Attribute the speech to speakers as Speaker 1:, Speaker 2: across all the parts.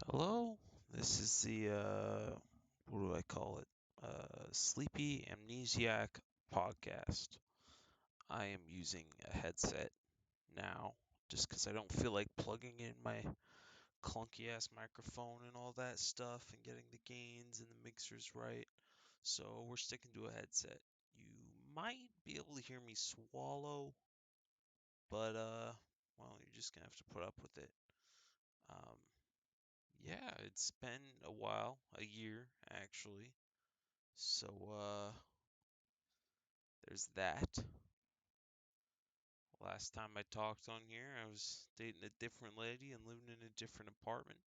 Speaker 1: Hello, this is the what do I call it? Sleepy Amnesiac podcast. I am using a headset now just because I don't feel like plugging in my clunky ass microphone and all that stuff and getting the gains and the mixers right. So we're sticking to a headset. You might be able to hear me swallow, but well, you're just gonna have to put up with it. Um, yeah, it's been a while, a year actually. So, there's that. Last time I talked on here, I was dating a different lady and living in a different apartment.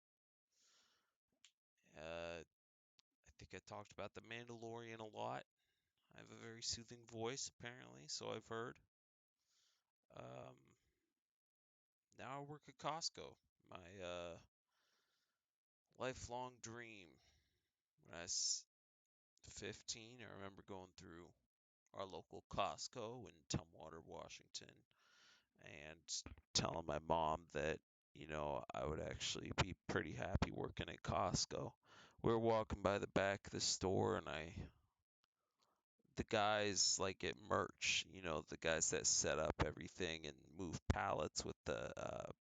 Speaker 1: I think I talked about The Mandalorian a lot. I have a very soothing voice, apparently, so I've heard. Um, Now I work at Costco. My lifelong dream. When I was 15, I remember going through our local Costco in Tumwater, Washington, and telling my mom that, I would actually be pretty happy working at Costco. We were walking by the back of the store, and the guys like at merch, the guys that set up everything and move pallets with the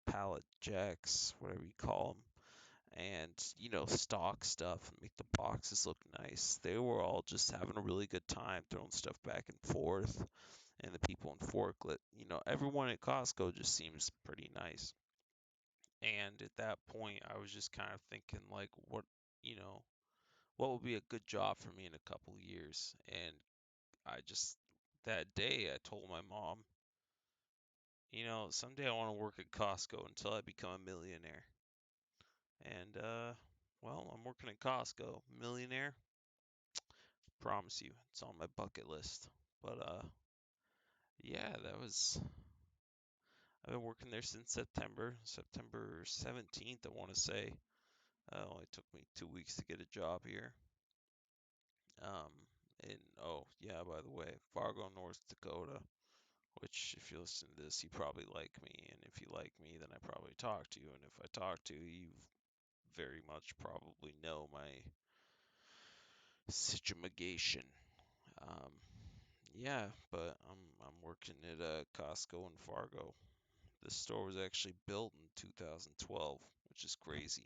Speaker 1: pallet jacks, whatever you call them, and, stock stuff and make the boxes look nice. They were all just having a really good time throwing stuff back and forth, and the people in forklift, everyone at Costco just seems pretty nice. And at that point, I was just kind of thinking, like, you know, what would be a good job for me in a couple of years? And I just, that day, I told my mom, someday I want to work at Costco until I become a millionaire. And, well, I'm working at Costco. Millionaire? Promise you, it's on my bucket list. But, yeah, I've been working there since September 17th, I want to say. It only took me 2 weeks to get a job here. Oh yeah, by the way, Fargo, North Dakota, which if you listen to this, you probably like me, and if you like me, then I probably talk to you, and if I talk to you, you very much probably know my situation. Um, yeah, but I'm working at Costco in Fargo. The store was actually built in 2012, which is crazy.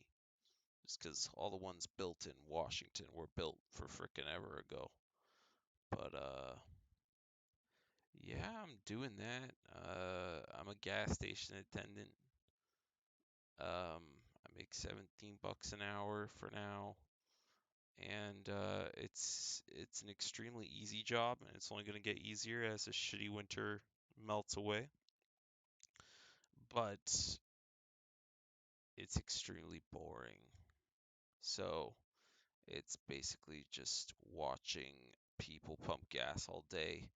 Speaker 1: Just because all the ones built in Washington were built for frickin' ever ago. But yeah, I'm doing that. I'm a gas station attendant. I make 17 bucks an hour for now, and it's an extremely easy job, and it's only going to get easier as the shitty winter melts away. But it's extremely boring. So it's basically just watching people pump gas all day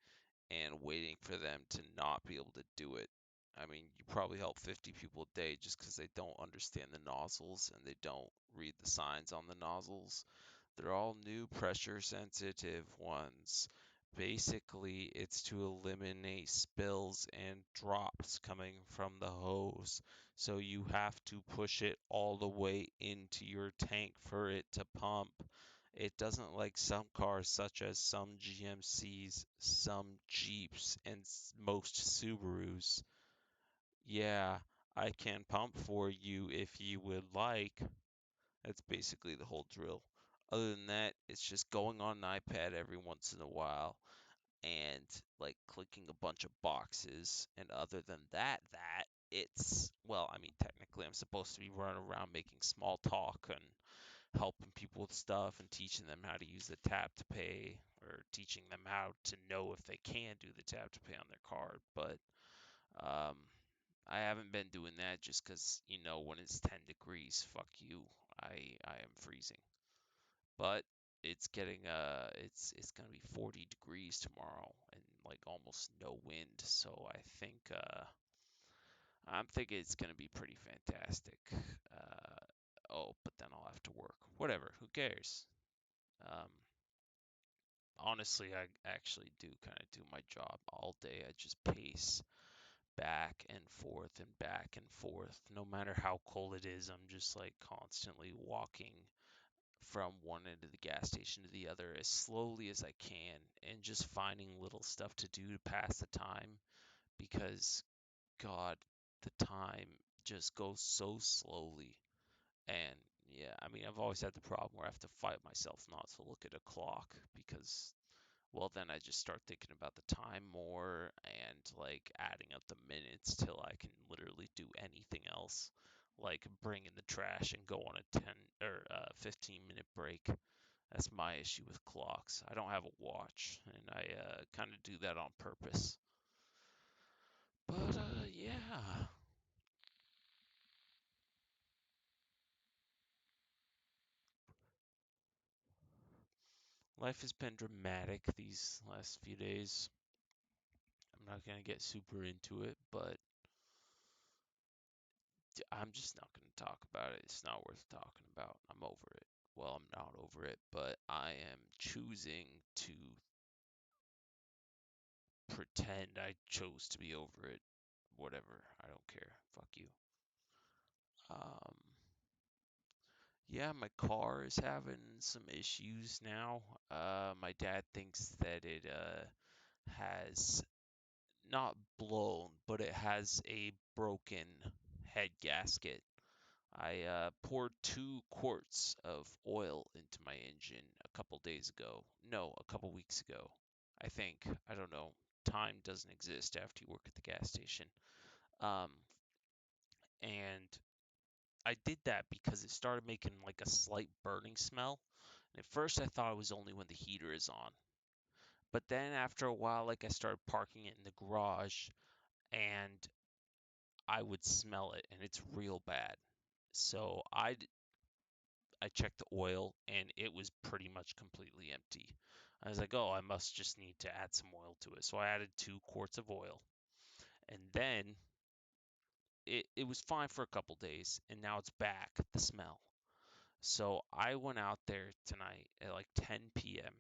Speaker 1: and waiting for them to not be able to do it. I mean, you probably help 50 people a day just because they don't understand the nozzles and they don't read the signs on the nozzles. They're all new pressure sensitive ones. Basically, it's to eliminate spills and drops coming from the hose. So you have to push it all the way into your tank for it to pump. It doesn't like some cars, such as some GMCs, some Jeeps, and most Subarus. Yeah, I can pump for you if you would like. That's basically the whole drill. Other than that, it's just going on an iPad every once in a while and like clicking a bunch of boxes. And other than that it's, well, I mean, technically I'm supposed to be running around making small talk and helping people with stuff and teaching them how to use the tap to pay, or teaching them how to know if they can do the tap to pay on their card. But um, I haven't been doing that just because, when it's 10 degrees, fuck you, I am freezing. But it's gonna be 40 degrees tomorrow and like almost no wind, so I'm thinking it's gonna be pretty fantastic. Uh, oh, but then I'll have to work. Whatever, who cares? Um, Honestly, I actually do kind of do my job all day. I just pace. back and forth and back and forth. No matter how cold it is, I'm just like constantly walking from one end of the gas station to the other as slowly as I can and just finding little stuff to do to pass the time because, God, the time just goes so slowly. And yeah, I mean, I've always had the problem where I have to fight myself not to look at a clock because, well, then I just start thinking about the time more and like adding up the minutes till I can literally do anything else, like bring in the trash and go on a 10 or 15-minute break. That's my issue with clocks. I don't have a watch, and I kind of do that on purpose. But yeah, life has been dramatic these last few days. I'm not gonna get super into it, but I'm just not gonna talk about it. It's not worth talking about. I'm over it. Well, I'm not over it, but I am choosing to pretend I chose to be over it. Whatever. I don't care. Fuck you. Um, yeah, my car is having some issues now. My dad thinks that it has not blown, but it has a broken head gasket. I poured 2 quarts of oil into my engine a couple days ago. No, a couple weeks ago. I think. I don't know. Time doesn't exist after you work at the gas station. Um, and I did that because it started making like a slight burning smell. And at first I thought it was only when the heater is on. But then after a while, like I started parking it in the garage and I would smell it and it's real bad. So I checked the oil and it was pretty much completely empty. I was like, oh, I must just need to add some oil to it. So I added 2 quarts of oil and then it was fine for a couple days and now it's back, the smell. So I went out there tonight at like 10 p.m.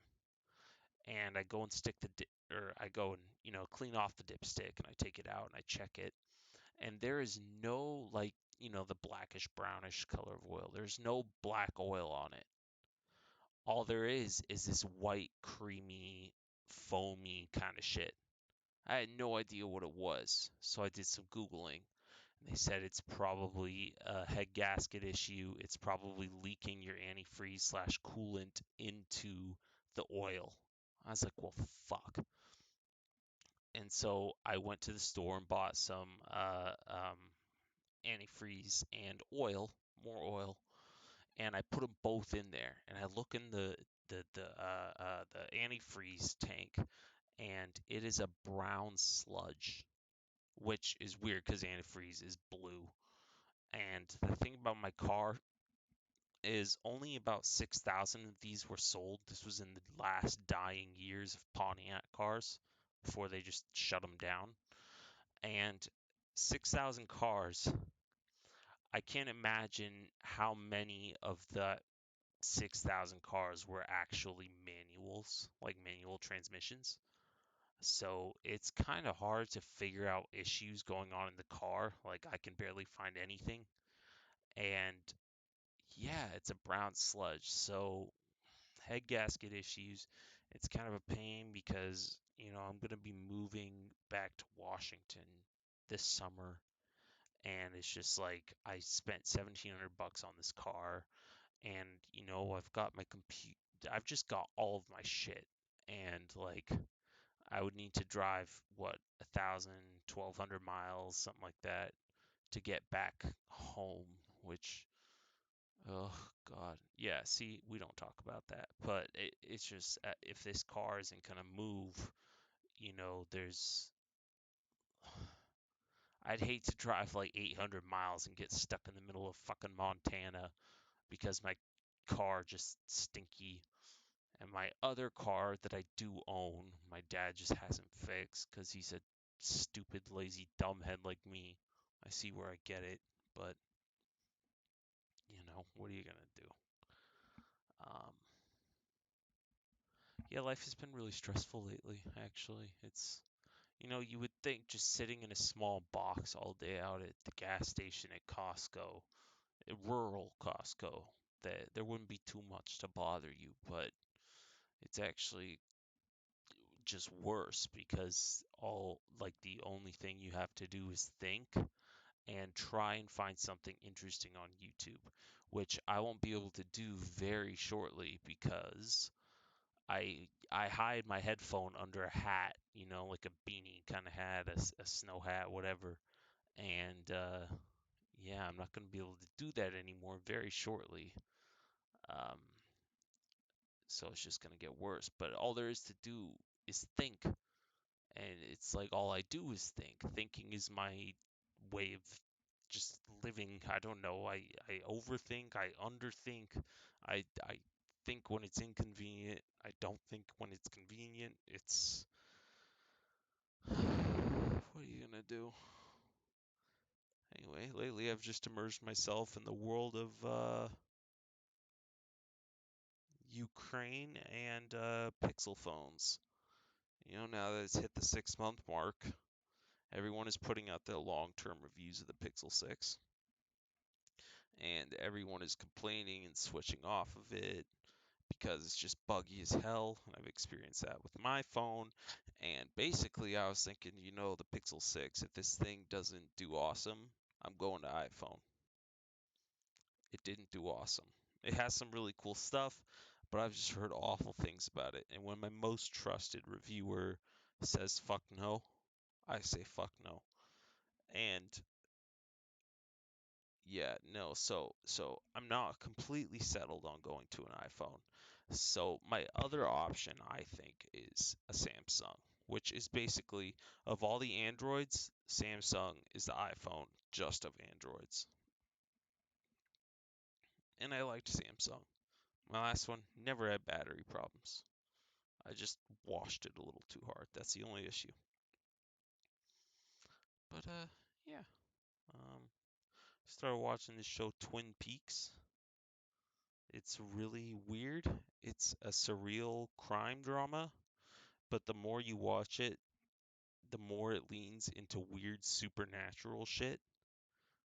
Speaker 1: and I go and stick the or I go and clean off the dipstick and I take it out and I check it and there is no like the blackish brownish color of oil. There's no black oil on it. All there is this white creamy foamy kind of shit. I had no idea what it was, so I did some googling. They said it's probably a head gasket issue. It's probably leaking your antifreeze slash coolant into the oil. I was like, well, fuck. And so I went to the store and bought some antifreeze and oil, more oil, and I put them both in there. And I look in the antifreeze tank, and it is a brown sludge, which is weird because antifreeze is blue. And the thing about my car is only about 6,000 of these were sold. This was in the last dying years of Pontiac cars before they just shut them down. And 6,000 cars, I can't imagine how many of the 6,000 cars were actually manuals, like manual transmissions. So it's kind of hard to figure out issues going on in the car. Like I can barely find anything. And yeah, it's a brown sludge. So head gasket issues. It's kind of a pain because, I'm going to be moving back to Washington this summer. And it's just like I spent $1,700 on this car. And, I've got my compute. I've just got all of my shit. And like, I would need to drive, what, 1,000, 1,200 miles, something like that, to get back home, which oh God. Yeah, see, we don't talk about that. But it's just if this car isn't gonna move, there's I'd hate to drive like 800 miles and get stuck in the middle of fucking Montana because my car just stinky. And my other car that I do own, my dad just hasn't fixed because he's a stupid, lazy dumbhead like me. I see where I get it, but what are you gonna do? Um, Yeah, life has been really stressful lately, actually. It's, You would think just sitting in a small box all day out at the gas station at Costco, a rural Costco, that there wouldn't be too much to bother you, but it's actually just worse because the only thing you have to do is think and try and find something interesting on YouTube, which I won't be able to do very shortly because I hide my headphone under a hat, like a beanie kind of hat, a snow hat, whatever. And yeah, I'm not going to be able to do that anymore very shortly. Um, so it's just going to get worse. But all there is to do is think. And it's like all I do is think. Thinking is my way of just living. I don't know. I overthink, I underthink, I think when it's inconvenient. I don't think when it's convenient. It's what are you gonna do? Anyway, lately I've just immersed myself in the world of Ukraine and Pixel phones. Now that it's hit the 6 month mark, everyone is putting out their long-term reviews of the Pixel 6, and everyone is complaining and switching off of it because it's just buggy as hell. And I've experienced that with my phone. And basically, I was thinking, the Pixel 6, if this thing doesn't do awesome, I'm going to iPhone. It didn't do awesome. It has some really cool stuff, but I've just heard awful things about it. And when my most trusted reviewer says fuck no, I say fuck no. And yeah, no, so I'm not completely settled on going to an iPhone. So my other option, I think, is a Samsung, which is basically of all the Androids, Samsung is the iPhone just of Androids. And I liked Samsung. My last one never had battery problems. I just washed it a little too hard. That's the only issue. But yeah. Um Started watching the show Twin Peaks. It's really weird. It's a surreal crime drama, but the more you watch it, the more it leans into weird supernatural shit.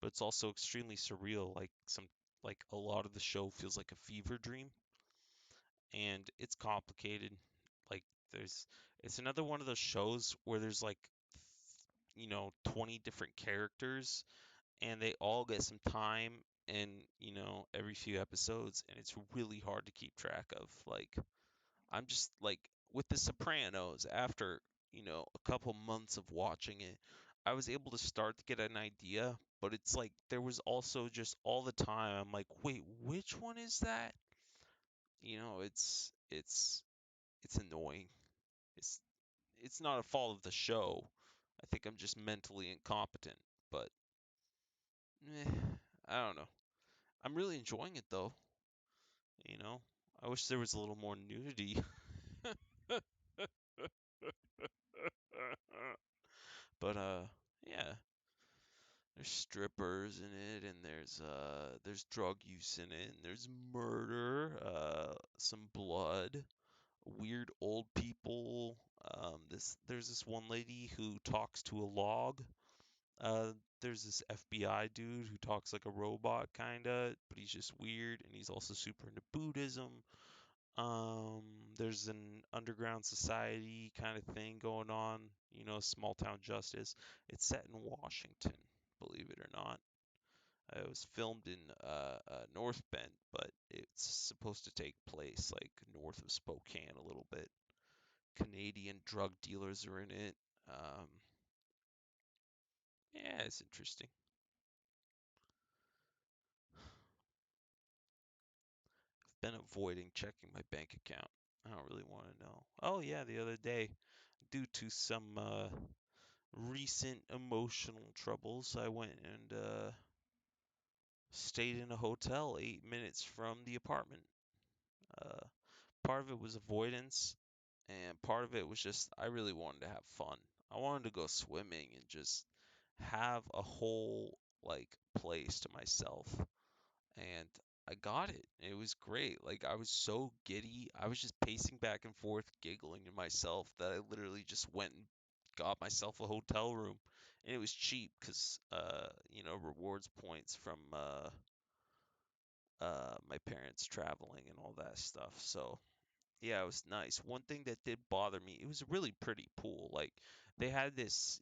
Speaker 1: But it's also extremely surreal. Like a lot of the show feels like a fever dream, and it's complicated. Like there's it's another one of those shows where there's 20 different characters and they all get some time and every few episodes, and it's really hard to keep track of. Like I'm just like with The Sopranos, after, a couple months of watching it, I was able to start to get an idea, but it's like there was also just all the time I'm like, wait, which one is that? It's annoying. It's it's not a fault of the show. I think I'm just mentally incompetent, but I don't know. I'm really enjoying it though, you know. I wish there was a little more nudity. But yeah, there's strippers in it, and there's drug use in it, and there's murder, some blood, weird old people. There's this one lady who talks to a log. There's this FBI dude who talks like a robot kinda, but he's just weird, and he's also super into Buddhism. There's an underground society kind of thing going on, small town justice. It's set in Washington, believe it or not. It was filmed in North Bend, but it's supposed to take place like north of Spokane a little bit. Canadian drug dealers are in it. Um, yeah, it's interesting. I've been avoiding checking my bank account. I don't really want to know. Oh yeah, the other day, due to some recent emotional troubles, I went and stayed in a hotel 8 minutes from the apartment. Uh, Part of it was avoidance, and part of it was just I really wanted to have fun. I wanted to go swimming and just have a whole place to myself, and I got it. It was great. Like I was so giddy. I was just pacing back and forth, giggling to myself that I literally just went and got myself a hotel room, and it was cheap because rewards points from my parents traveling and all that stuff. So yeah, it was nice. One thing that did bother me, it was a really pretty pool. Like they had this,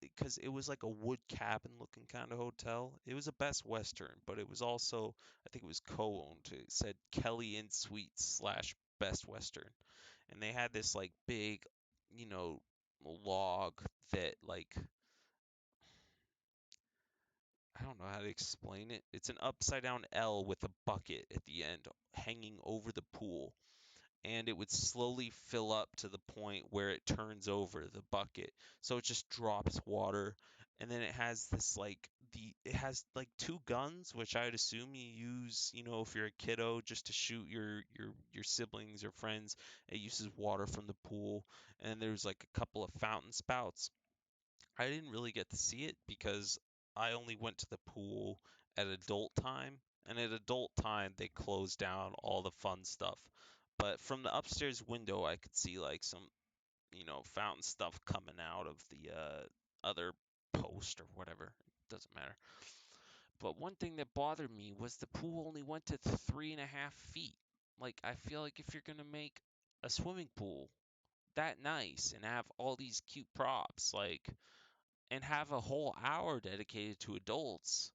Speaker 1: because it was like a wood cabin looking kind of hotel. It was a Best Western, but it was also, I think it was co-owned. It said Kelly Inn Suites slash Best Western, and they had this like big, you know, log that like I don't know how to explain it. It's an upside down L with a bucket at the end hanging over the pool, and it would slowly fill up to the point where it turns over the bucket. So it just drops water, and then it has this like it has like two guns, which I'd assume you use, if you're a kiddo, just to shoot your siblings or friends. It uses water from the pool, and there's like a couple of fountain spouts. I didn't really get to see it because I only went to the pool at adult time, and at adult time they closed down all the fun stuff. But from the upstairs window, I could see like some, fountain stuff coming out of the other post or whatever. It doesn't matter. But one thing that bothered me was the pool only went to 3.5 feet. Like, I feel like if you're gonna make a swimming pool that nice and have all these cute props, like and have a whole hour dedicated to adults,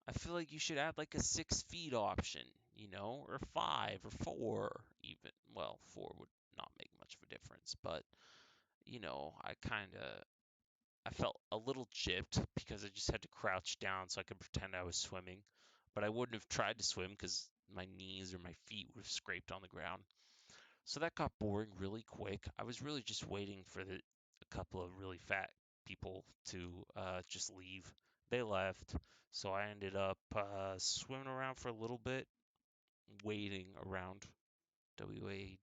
Speaker 1: I feel like you should add like a 6 feet option, or five or four even. Well, four would not make much of a difference, but I felt a little gypped because I just had to crouch down so I could pretend I was swimming, but I wouldn't have tried to swim because my knees or my feet would have scraped on the ground. So that got boring really quick. I was really just waiting for a couple of really fat people to just leave. They left, so I ended up swimming around for a little bit, waiting around. Wading.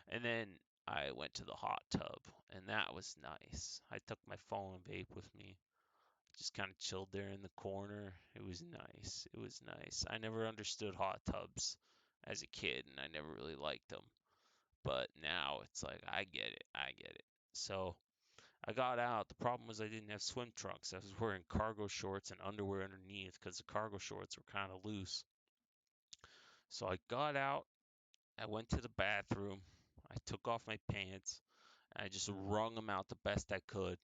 Speaker 1: And then I went to the hot tub, and that was nice. I took my phone and vape with me, just kind of chilled there in the corner. It was nice. It was nice. I never understood hot tubs as a kid, and I never really liked them. But now it's like, I get it. I get it. So I got out. The problem was I didn't have swim trunks. I was wearing cargo shorts and underwear underneath because the cargo shorts were kind of loose. So I got out. I went to the bathroom. I took off my pants. And I just wrung them out the best I could.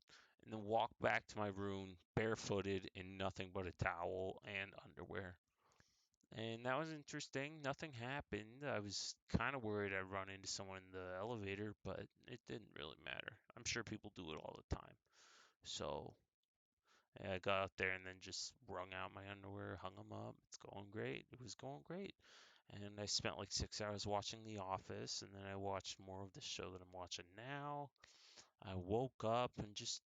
Speaker 1: And then walked back to my room barefooted in nothing but a towel and underwear. And that was interesting. Nothing happened. I was kind of worried I'd run into someone in the elevator, but it didn't really matter. I'm sure people do it all the time. So yeah, I got out there and then just wrung out my underwear, hung them up. It's going great. It was going great. And I spent like 6 hours watching The Office, and then I watched more of the show that I'm watching now. I woke up and just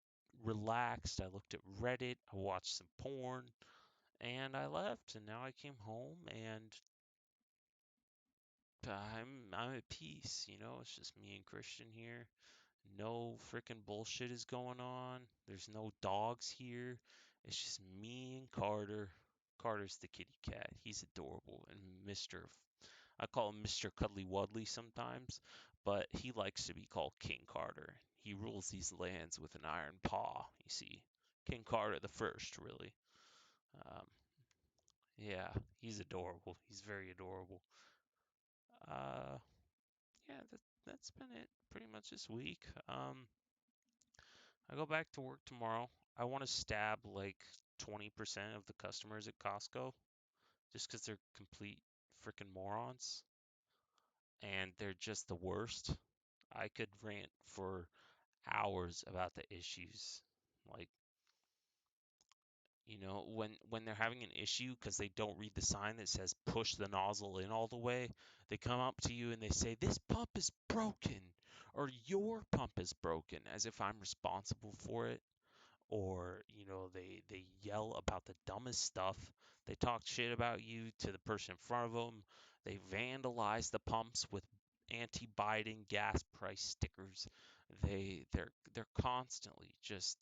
Speaker 1: relaxed. I looked at Reddit. I watched some porn, and I left. And now I came home and I'm at peace, It's just me and Christian here. No freaking bullshit is going on. There's no dogs here. It's just me and Carter. Carter's the kitty cat. He's adorable and I call him Mr. Cuddly Wuddly sometimes, but he likes to be called King Carter. He rules these lands with an iron paw, you see. King Carter the first, really. Um, yeah, he's adorable. He's very adorable. Uh, yeah, that's been it pretty much this week. I go back to work tomorrow. I want to stab like 20% of the customers at Costco just because they're complete freaking morons and they're just the worst. I could rant for hours about the issues. Like, when they're having an issue because they don't read the sign that says push the nozzle in all the way, they come up to you and they say, "This pump is broken," or "Your pump is broken," as if I'm responsible for it. Or they yell about the dumbest stuff. They talk shit about you to the person in front of them. They vandalize the pumps with anti-Biden gas price stickers. They're constantly just,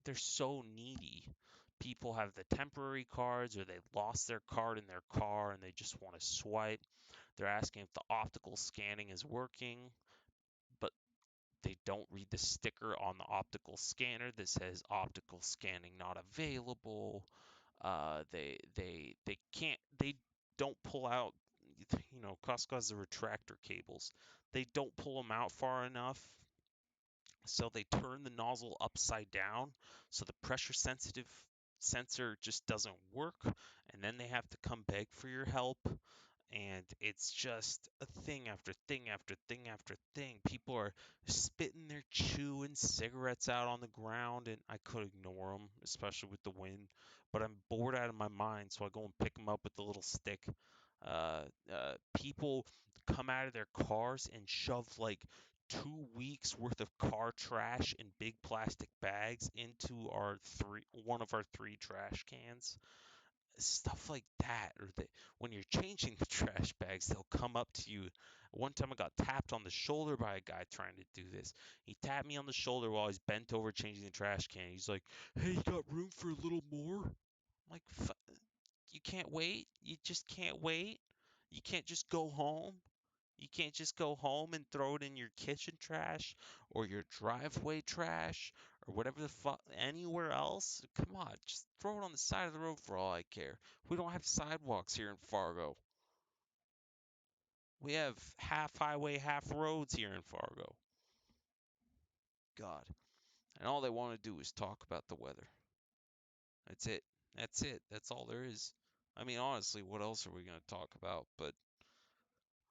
Speaker 1: they're so needy. People have the temporary cards or they lost their card in their car and they just want to swipe. They're asking if the optical scanning is working, but They don't read the sticker on the optical scanner that says optical scanning not available. They can't they don't pull out, Costco has the retractor cables. They don't pull them out far enough, so they turn the nozzle upside down, so the pressure sensitive sensor just doesn't work, and then they have to come beg for your help. And it's just a thing after thing after thing after thing. People are spitting their chewing cigarettes out on the ground, and I could ignore them, especially with the wind. But I'm bored out of my mind, so I go and pick them up with the little stick. People come out of their cars and shove like 2 weeks worth of car trash in big plastic bags into one of our three trash cans, stuff like that. Or when you're changing the trash bags, they'll come up to you. One time I got tapped on the shoulder by a guy trying to do this. He tapped me on the shoulder while he's bent over changing the trash can. He's like, "Hey, you got room for a little more?" I'm like, "You can't wait. You just can't wait. You can't just go home. You can't just go home and throw it in your kitchen trash or your driveway trash or whatever the fuck, anywhere else. Come on, just throw it on the side of the road for all I care. We don't have sidewalks here in Fargo. We have half highway, half roads here in Fargo." God. And all they want to do is talk about the weather. That's it. That's it. That's all there is. I mean, honestly, what else are we going to talk about? But,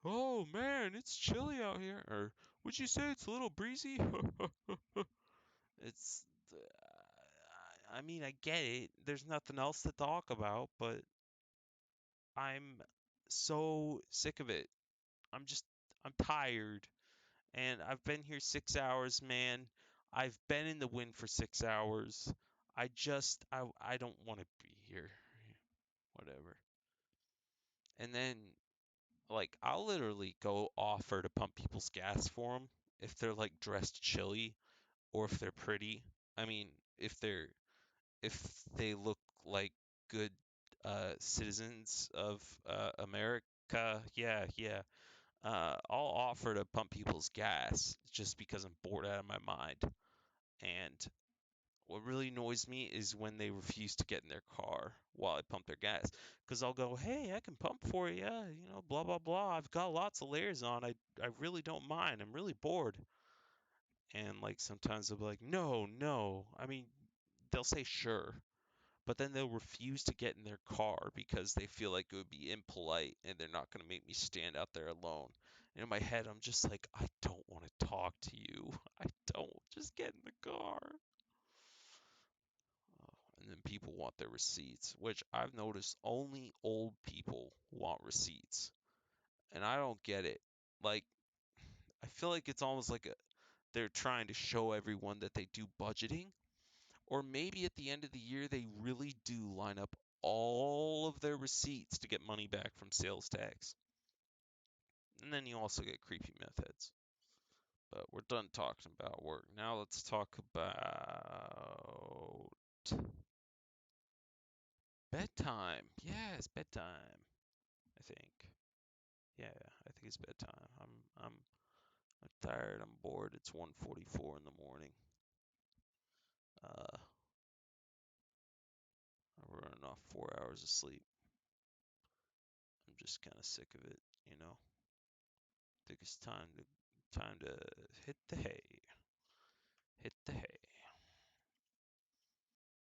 Speaker 1: "Oh man, it's chilly out here." Or, "Would you say it's a little breezy?" It's, I mean, I get it. There's nothing else to talk about, but I'm so sick of it. I'm tired, and I've been here 6 hours, man. I've been in the wind for 6 hours. I don't want to be here. Whatever. And then, like, I'll literally go offer to pump people's gas for them if they're like dressed chilly or if they're pretty. I mean, if they look like good citizens of America, yeah, yeah. I'll offer to pump people's gas just because I'm bored out of my mind. And what really annoys me is when they refuse to get in their car while I pump their gas. Because I'll go, "Hey, I can pump for you, blah, blah, blah. I've got lots of layers on. I really don't mind. I'm really bored." And like sometimes they'll be like, "No, no." I mean, they'll say sure, but then they'll refuse to get in their car because they feel like it would be impolite and they're not going to make me stand out there alone. And in my head, I'm just like, I don't want to talk to you. I don't. Just get in the car. And then people want their receipts, which I've noticed only old people want receipts. And I don't get it. Like, I feel like it's almost like they're trying to show everyone that they do budgeting. Or maybe at the end of the year, they really do line up all of their receipts to get money back from sales tax. And then you also get creepy meth heads. But we're done talking about work. Now let's talk about bedtime. Yeah, it's bedtime, I think. Yeah, I think it's bedtime. I'm tired, I'm bored. It's 1:44 in the morning. Uh, I'm running off 4 hours of sleep. I'm just kind of sick of it. Think it's time to hit the hay. Hit the hay.